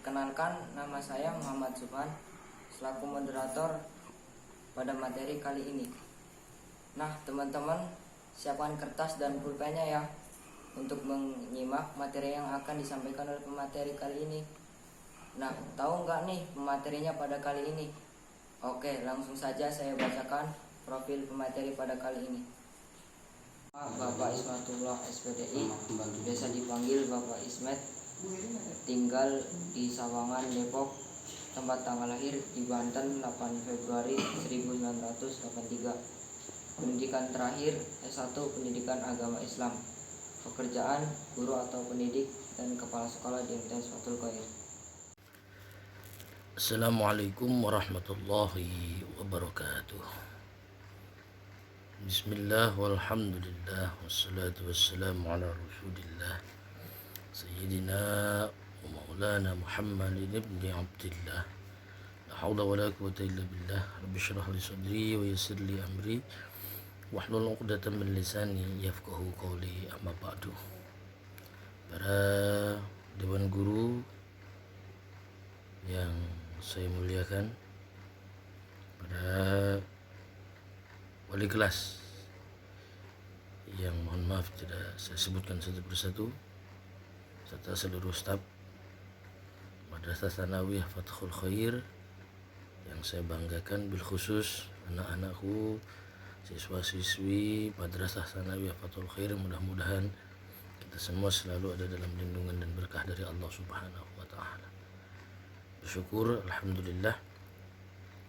Perkenalkan, nama saya Muhammad Subhan selaku moderator pada materi kali ini. Nah, teman-teman, siapkan kertas dan pulpennya ya untuk menyimak materi yang akan disampaikan oleh pemateri kali ini. Nah, tahu nggak nih pematerinya pada kali ini? Oke, langsung saja saya bacakan profil pemateri pada kali ini. Bapak Ismatullah SPDI, biasa dipanggil Bapak Ismet, tinggal di Sawangan, Depok, tempat tanggal lahir di Banten 8 Februari 1983. Pendidikan terakhir S1 Pendidikan Agama Islam. Pekerjaan guru atau pendidik dan kepala sekolah di MTS Fathul Khair. Assalamualaikum warahmatullahi wabarakatuh. Bismillah walhamdulillah wassalatu wassalamu ala rasulillah Sayyidina wa maulana Muhammadin ibni Abdillah. La hawla wa la quwwata illa billah. Rabbi shrah li sadri wa yassir li amri wahlul 'uqdatam min lisani yafqahu qawli, amma ba'du. Para dewan guru yang saya muliakan, para wali kelas yang mohon maaf tidak saya sebutkan satu persatu, serta seluruh staf Madrasah Tsanawiyah Fathul Khair yang saya banggakan, bil khusus anak-anakku, siswa-siswi Madrasah Tsanawiyah Fathul Khair. Mudah-mudahan kita semua selalu ada dalam lindungan dan berkah dari Allah Subhanahu wa Ta'ala. Bersyukur, alhamdulillah,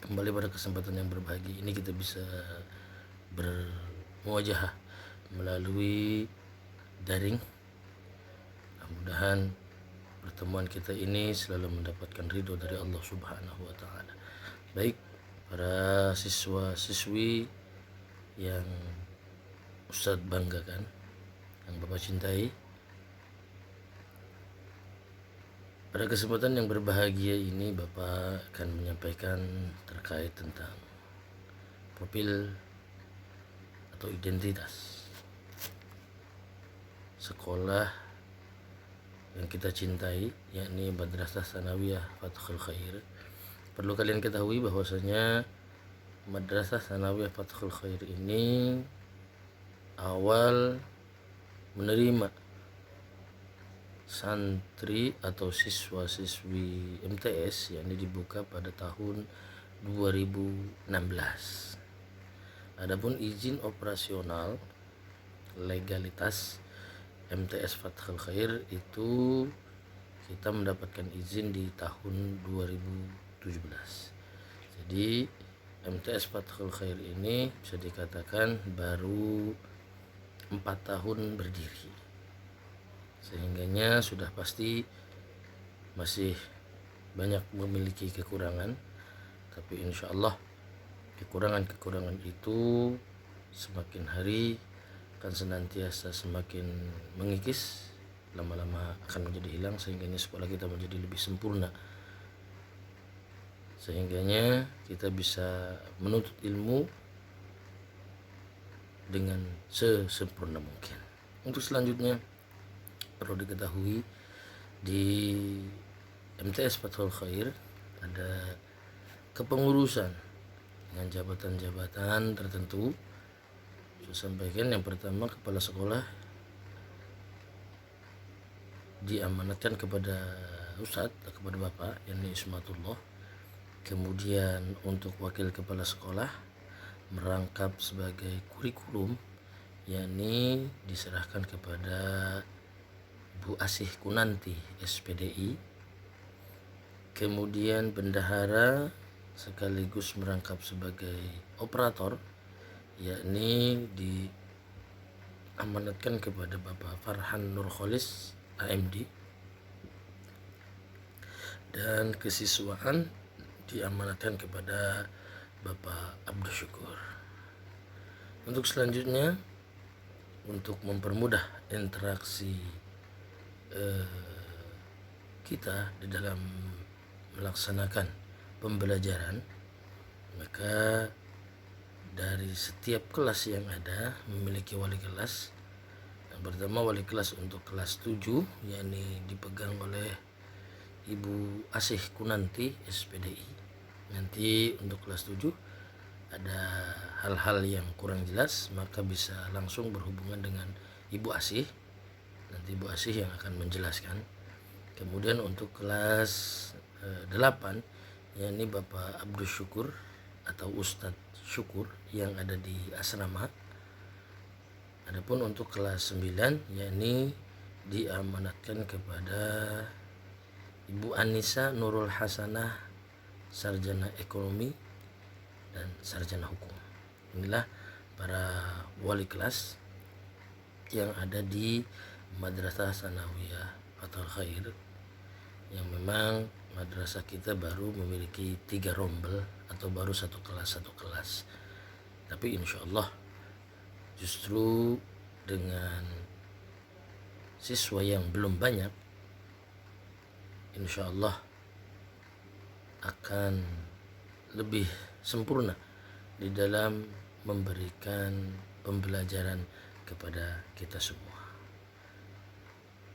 kembali pada kesempatan yang berbahagia ini kita bisa bermuajahah melalui daring. Mudah-mudahan pertemuan kita ini selalu mendapatkan ridho dari Allah Subhanahu wa Ta'ala. Baik para siswa-siswi yang Ustadz banggakan, yang Bapak cintai, pada kesempatan yang berbahagia ini Bapak akan menyampaikan terkait tentang profil atau identitas sekolah yang kita cintai, yakni Madrasah Tsanawiyah Fathul Khair. Perlu kalian ketahui bahwasanya Madrasah Tsanawiyah Fathul Khair ini awal menerima santri atau siswa-siswi MTS, yakni dibuka pada tahun 2016. Adapun izin operasional legalitas MTS Fathul Khair itu kita mendapatkan izin di tahun 2017. Jadi MTS Fathul Khair ini bisa dikatakan baru 4 tahun berdiri, sehingganya sudah pasti masih banyak memiliki kekurangan, tapi insya Allah kekurangan-kekurangan itu semakin hari akan senantiasa semakin mengikis, lama-lama akan menjadi hilang, sehingganya sekolah kita menjadi lebih sempurna, sehingganya kita bisa menuntut ilmu dengan sesempurna mungkin. Untuk selanjutnya perlu diketahui, di MTS Fathul Khair ada kepengurusan dengan jabatan-jabatan tertentu. Saya sampaikan, yang pertama, kepala sekolah diamanatkan kepada Ustadz, kepada Bapak yakni Ismatullah. Kemudian untuk wakil kepala sekolah merangkap sebagai kurikulum, yakni diserahkan kepada Bu Asih Kunanti SPDI. Kemudian bendahara sekaligus merangkap sebagai operator, yakni diamanatkan kepada Bapak Farhan Nurkholis AMD. Dan kesiswaan diamanatkan kepada Bapak Abdul Syukur. Untuk selanjutnya, untuk mempermudah interaksi kita di dalam melaksanakan pembelajaran, maka dari setiap kelas yang ada memiliki wali kelas. Yang pertama, wali kelas untuk kelas 7, yakni dipegang oleh Ibu Asih Kunanti SPDI. Nanti untuk kelas 7 ada hal-hal yang kurang jelas, maka bisa langsung berhubungan dengan Ibu Asih. Nanti Ibu Asih yang akan menjelaskan. Kemudian untuk kelas 8, yakni Bapak Abdus Syukur atau Ustadz Syukur yang ada di asrama. Adapun untuk kelas 9, yakni diamanatkan kepada Ibu Anissa Nurul Hasanah, sarjana ekonomi dan sarjana hukum. Inilah para wali kelas yang ada di Madrasah Sanawiyah Fathul Khair, yang memang madrasah kita baru memiliki 3 rombel atau baru satu kelas. Tapi insya Allah justru dengan siswa yang belum banyak, insya Allah akan lebih sempurna di dalam memberikan pembelajaran kepada kita semua.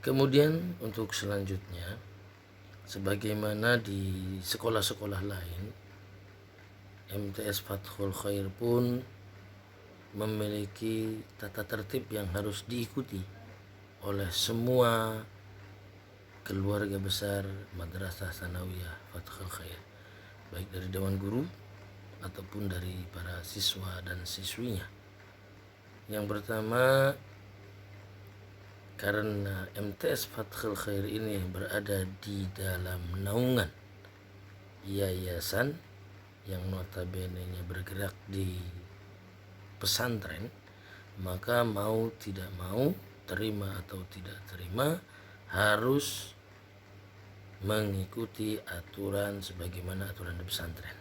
Kemudian untuk selanjutnya, sebagaimana di sekolah-sekolah lain, MTS Fathul Khair pun memiliki tata tertib yang harus diikuti oleh semua keluarga besar Madrasah Sanawiyah Fathul Khair, baik dari Dewan Guru ataupun dari para siswa dan siswinya. Yang pertama, karena MTS Fathul Khair ini berada di dalam naungan yayasan yang notabene-nya bergerak di pesantren, maka mau tidak mau, terima atau tidak terima, harus mengikuti aturan sebagaimana aturan di pesantren.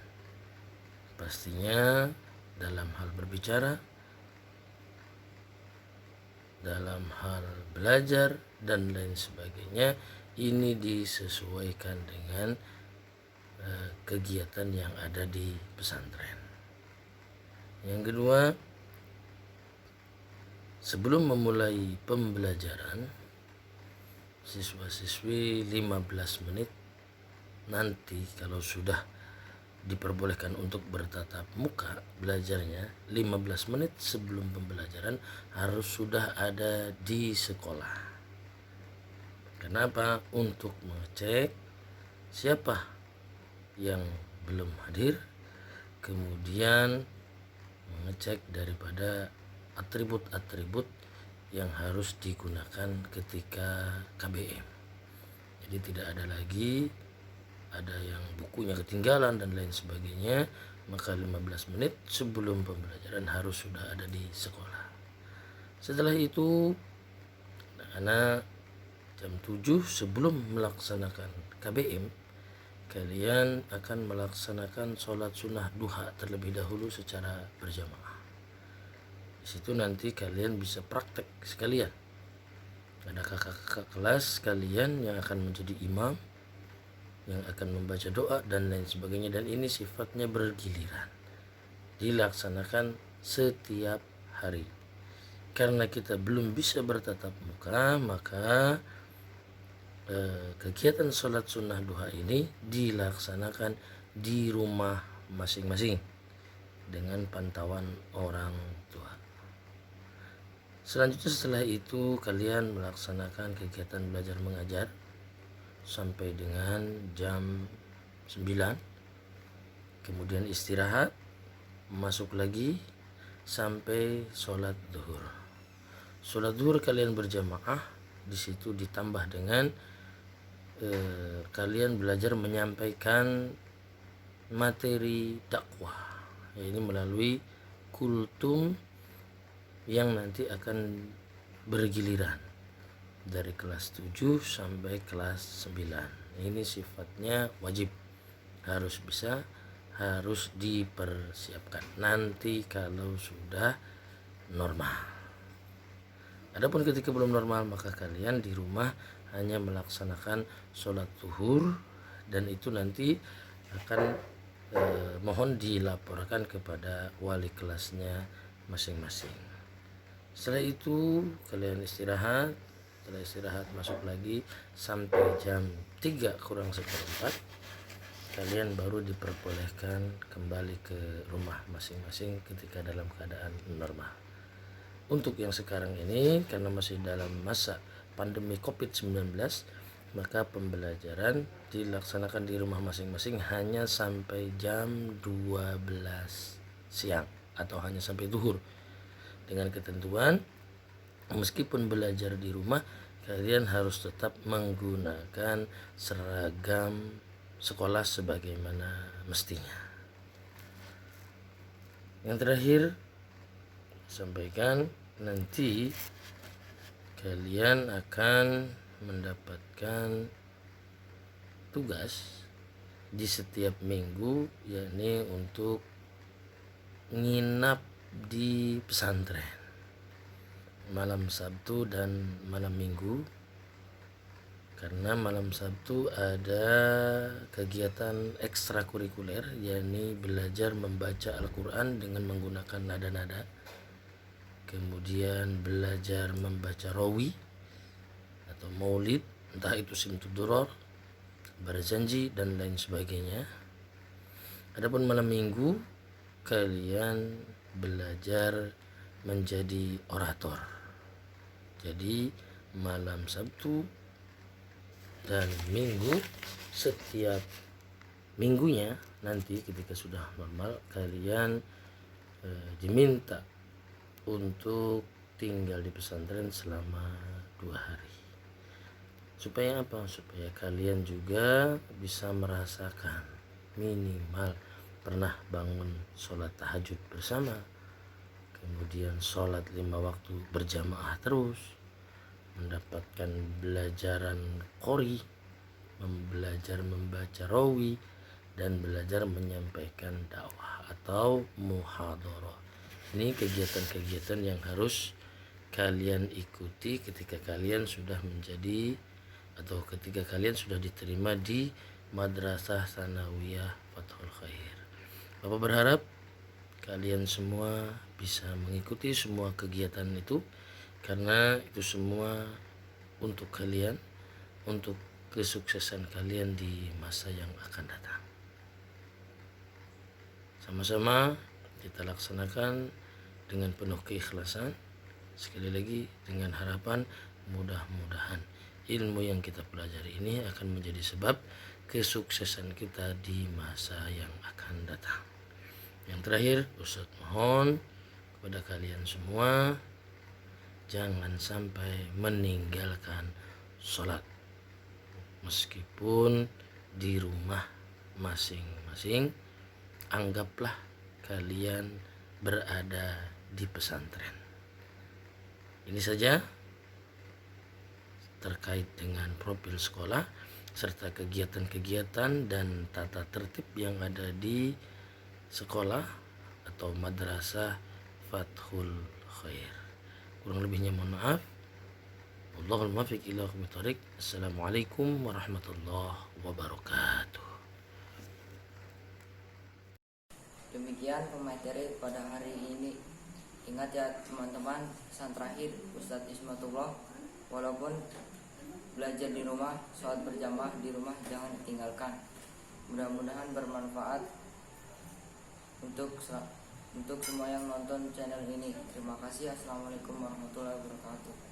Pastinya dalam hal berbicara, dalam hal belajar dan lain sebagainya, ini disesuaikan dengan kegiatan yang ada di pesantren. Yang kedua, sebelum memulai pembelajaran, siswa-siswi 15 menit nanti kalau sudah diperbolehkan untuk bertatap muka belajarnya, 15 menit sebelum pembelajaran harus sudah ada di sekolah. Kenapa? Untuk mengecek siapa yang belum hadir, kemudian mengecek daripada atribut-atribut yang harus digunakan ketika KBM. Jadi tidak ada lagi ada yang bukunya ketinggalan dan lain sebagainya, maka 15 menit sebelum pembelajaran harus sudah ada di sekolah. Setelah itu anak jam 7 sebelum melaksanakan KBM, kalian akan melaksanakan sholat sunnah duha terlebih dahulu secara berjamaah. Di situ nanti kalian bisa praktek sekalian. Ada kakak-kakak kelas kalian yang akan menjadi imam, yang akan membaca doa dan lain sebagainya, dan ini sifatnya bergiliran, dilaksanakan setiap hari. Karena kita belum bisa bertatap muka, maka kegiatan sholat sunnah duha ini dilaksanakan di rumah masing-masing dengan pantauan orang tua. Selanjutnya setelah itu kalian melaksanakan kegiatan belajar mengajar sampai dengan jam 9. Kemudian istirahat, masuk lagi sampai sholat zuhur. Sholat zuhur kalian berjamaah, di situ ditambah dengan kalian belajar menyampaikan materi dakwah, yaitu melalui kultum yang nanti akan bergiliran dari kelas 7 sampai kelas 9. Ini sifatnya wajib, harus bisa, harus dipersiapkan nanti kalau sudah normal. Adapun ketika belum normal, maka kalian di rumah hanya melaksanakan sholat zuhur, dan itu nanti akan mohon dilaporkan kepada wali kelasnya masing-masing. Setelah itu kalian istirahat, setelah istirahat masuk lagi sampai jam 3 kurang seperempat, kalian baru diperbolehkan kembali ke rumah masing-masing ketika dalam keadaan normal. Untuk yang sekarang ini karena masih dalam masa pandemi COVID-19, maka pembelajaran dilaksanakan di rumah masing-masing hanya sampai jam 12 siang atau hanya sampai zuhur, dengan ketentuan meskipun belajar di rumah kalian harus tetap menggunakan seragam sekolah sebagaimana mestinya. Yang terakhir sampaikan, nanti kalian akan mendapatkan tugas di setiap minggu, yakni untuk nginap di pesantren malam Sabtu dan malam Minggu, karena malam Sabtu ada kegiatan ekstrakurikuler, yakni belajar membaca Al-Quran dengan menggunakan nada-nada, kemudian belajar membaca rawi atau maulid, entah itu simtud duror, barzanji dan lain sebagainya. Adapun malam Minggu kalian belajar menjadi orator. Jadi malam Sabtu dan Minggu, setiap minggunya nanti ketika sudah normal kalian diminta untuk tinggal di pesantren selama 2 hari. Supaya apa? Supaya kalian juga bisa merasakan minimal pernah bangun sholat tahajud bersama, kemudian sholat 5 waktu berjamaah terus, mendapatkan belajaran qori, belajar membaca rawi, dan belajar menyampaikan dakwah atau muhadharah. Ini kegiatan-kegiatan yang harus kalian ikuti ketika kalian sudah menjadi atau ketika kalian sudah diterima di Madrasah Tsanawiyah Fathul Khair. Bapak berharap kalian semua bisa mengikuti semua kegiatan itu, karena itu semua untuk kalian, untuk kesuksesan kalian di masa yang akan datang. Sama-sama kita laksanakan dengan penuh keikhlasan, sekali lagi dengan harapan mudah-mudahan ilmu yang kita pelajari ini akan menjadi sebab kesuksesan kita di masa yang akan datang. Yang terakhir, Ustaz mohon kepada kalian semua jangan sampai meninggalkan sholat meskipun di rumah masing-masing. Anggaplah kalian berada di pesantren. Ini saja terkait dengan profil sekolah serta kegiatan-kegiatan dan tata tertib yang ada di sekolah atau Madrasah Fathul Khair. Kurang lebihnya mohon maaf. Wallahul muwaffiq ila aqwamit thoriq. Assalamualaikum warahmatullahi wabarakatuh. Demikian pemateri pada hari ini. Ingat ya teman-teman, pesan terakhir Ustadz Ismatullah, walaupun belajar di rumah, sholat berjamaah di rumah jangan ditinggalkan. Mudah-mudahan bermanfaat untuk semua yang nonton channel ini. Terima kasih. Assalamualaikum warahmatullahi wabarakatuh.